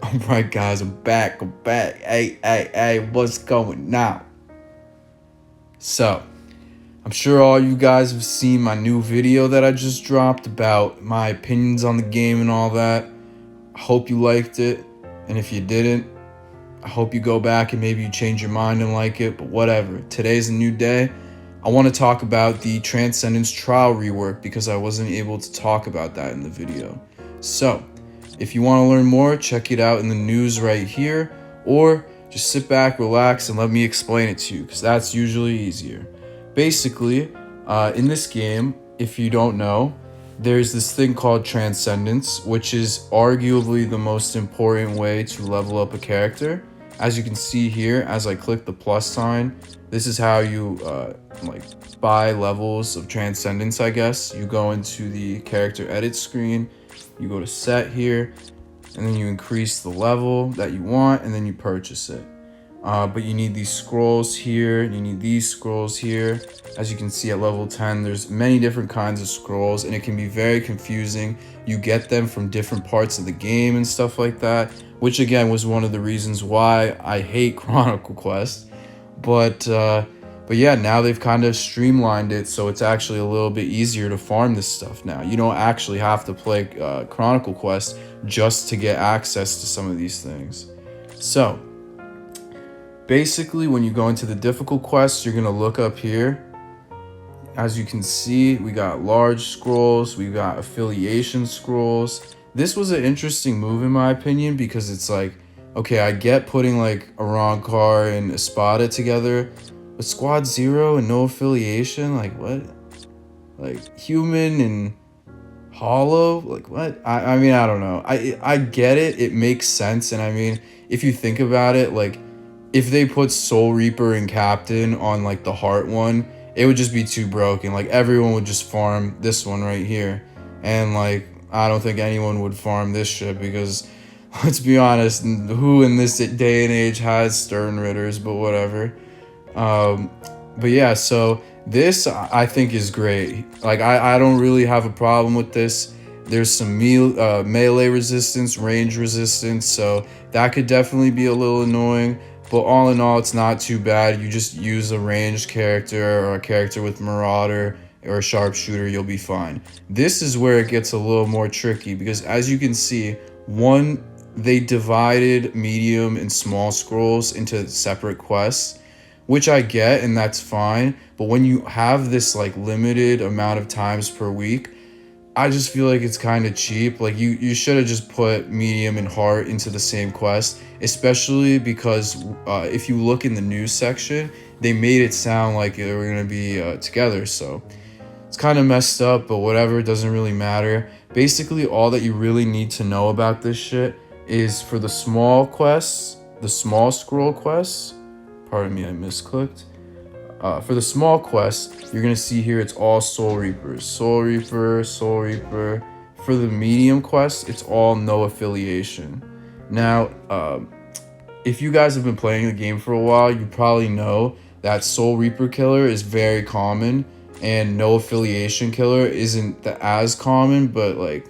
Alright guys, I'm back. Hey, what's going now? So, I'm sure all you guys have seen my new video that I just dropped about my opinions on the game and all that. I hope you liked it, and if you didn't, I hope you go back and maybe you change your mind and like it, but whatever. Today's a new day. I want to talk about the Transcendence trial rework because I wasn't able to talk about that in the video. So, if you want to learn more, check it out in the news right here, or just sit back, relax, and let me explain it to you, because that's usually easier. Basically, in this game, if you don't know, there's this thing called Transcendence, which is arguably the most important way to level up a character. As you can see here, as I click the plus sign, this is how you buy levels of Transcendence, I guess. You go into the character edit screen, you go to set here, and then you increase the level that you want, and then you purchase it. But you need these scrolls here, you need these scrolls here. As you can see at level 10, there's many different kinds of scrolls, and it can be very confusing. You get them from different parts of the game and stuff like that, which again was one of the reasons why I hate Chronicle Quest. But yeah, now they've kind of streamlined it, so it's actually a little bit easier to farm this stuff now. You don't actually have to play Chronicle Quest just to get access to some of these things. So, basically, when you go into the difficult quests, you're going to look up here. As you can see, we got large scrolls, we got affiliation scrolls. This was an interesting move in my opinion, because it's like, okay, I get putting like a Rankar and Espada together, but Squad 0 and no affiliation, like what? Like human and hollow, like what? I mean, I don't know. I get it, it makes sense, and I mean, if you think about it, like if they put Soul Reaper and Captain on like the Heart one, it would just be too broken. Like everyone would just farm this one right here, and like I don't think anyone would farm this shit, because let's be honest, who in this day and age has Stern Ritters? But whatever. But yeah, so this I think is great. Like I don't really have a problem with this. There's some melee resistance, range resistance, so that could definitely be a little annoying. But all in all, it's not too bad. You just use a ranged character or a character with Marauder or a sharpshooter, you'll be fine. This is where it gets a little more tricky, because as you can see, they divided medium and small scrolls into separate quests, which I get, and that's fine. But when you have this like limited amount of times per week, I just feel like it's kind of cheap. Like you should have just put medium and heart into the same quest, especially because if you look in the news section, they made it sound like they were going to be together. So it's kind of messed up, but whatever, it doesn't really matter. Basically, all that you really need to know about this shit is for the small quests, the small scroll quests. Pardon me, I misclicked. For the small quest, you're going to see here it's all Soul Reapers. Soul Reaper, Soul Reaper. For the medium quest, it's all no affiliation. Now, if you guys have been playing the game for a while, you probably know that Soul Reaper killer is very common, and no affiliation killer isn't as common, but like,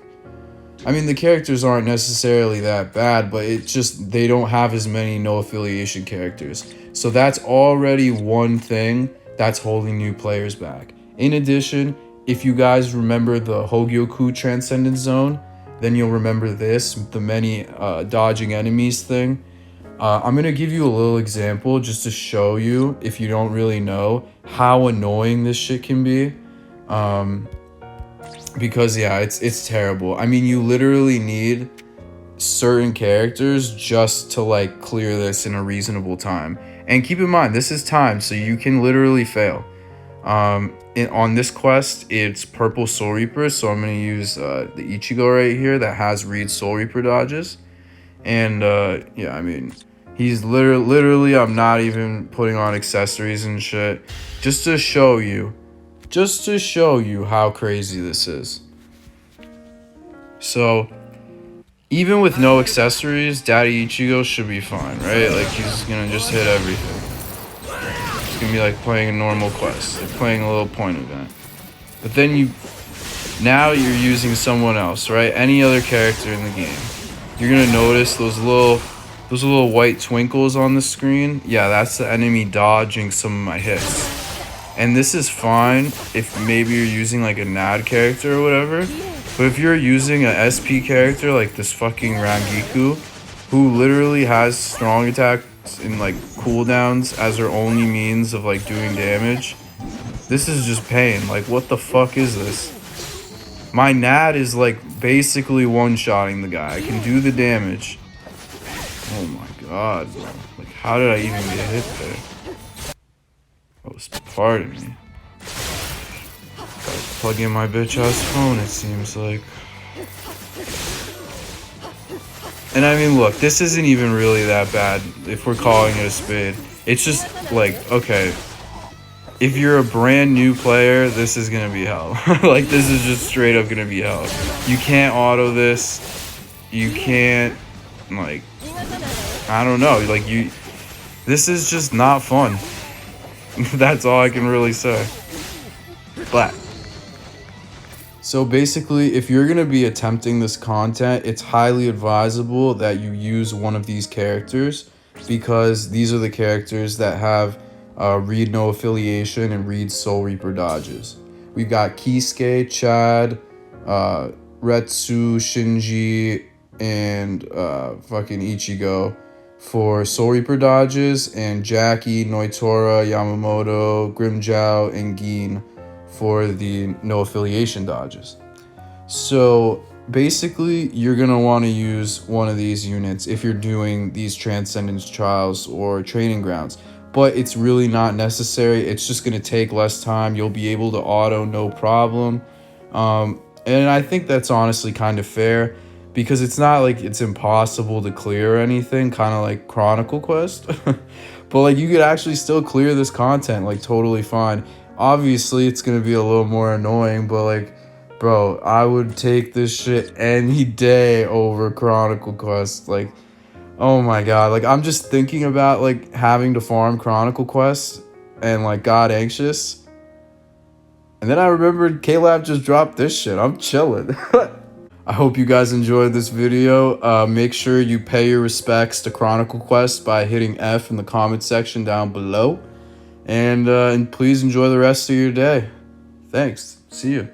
I mean, the characters aren't necessarily that bad, but it's just they don't have as many no affiliation characters. So that's already one thing that's holding new players back. In addition, if you guys remember the Hogyoku Transcendence Zone, then you'll remember this, the many dodging enemies thing. I'm going to give you a little example just to show you, if you don't really know, how annoying this shit can be. Because yeah, it's terrible. I mean, you literally need certain characters just to like clear this in a reasonable time. And keep in mind, this is timed, so you can literally fail. On this quest, it's purple Soul Reaper, so I'm going to use the Ichigo right here that has Reed Soul Reaper dodges. And yeah, I mean, he's literally, I'm not even putting on accessories and shit, just to show you how crazy this is. So, even with no accessories, Daddy Ichigo should be fine, right? Like, he's gonna just hit everything. It's gonna be like playing a normal quest, like playing a little point event. But then now you're using someone else, right? Any other character in the game. you're gonna notice those little white twinkles on the screen. Yeah, that's the enemy dodging some of my hits. And this is fine if maybe you're using like a NAD character or whatever. But if you're using a SP character like this fucking Rangiku, who literally has strong attacks and like cooldowns as her only means of like doing damage, this is just pain. Like, what the fuck is this? My NAD is like basically one-shotting the guy. I can do the damage. Oh my god, bro. Like, how did I even get hit there? That was part of me. Gotta plug in my bitch ass phone, it seems like. And I mean, look, this isn't even really that bad if we're calling it a spade. It's just like, okay, if you're a brand new player, this is gonna be hell. Like, this is just straight up gonna be hell. You can't auto this. You can't, like, I don't know. Like, this is just not fun. That's all I can really say. Black. So basically, if you're gonna be attempting this content, it's highly advisable that you use one of these characters, because these are the characters that have read no affiliation and read Soul Reaper dodges. We've got Kisuke, Chad, Retsu, Shinji, and fucking Ichigo for Soul Reaper dodges, and Jackie, Noitora, Yamamoto, Grimmjow, and Gin for the no affiliation dodges. So basically, you're gonna want to use one of these units if you're doing these Transcendence trials or training grounds, but it's really not necessary. It's just gonna take less time. You'll be able to auto no problem, and I think that's honestly kind of fair, because it's not like it's impossible to clear or anything, kind of like Chronicle Quest. But like, you could actually still clear this content like totally fine. Obviously, it's gonna be a little more annoying, but like, bro, I would take this shit any day over Chronicle Quest. Like, oh my god, like, I'm just thinking about like having to farm Chronicle Quest and like got anxious. And then I remembered K-Lab just dropped this shit. I'm chilling. I hope you guys enjoyed this video. Make sure you pay your respects to Chronicle Quest by hitting F in the comment section down below. And please enjoy the rest of your day. Thanks. See you.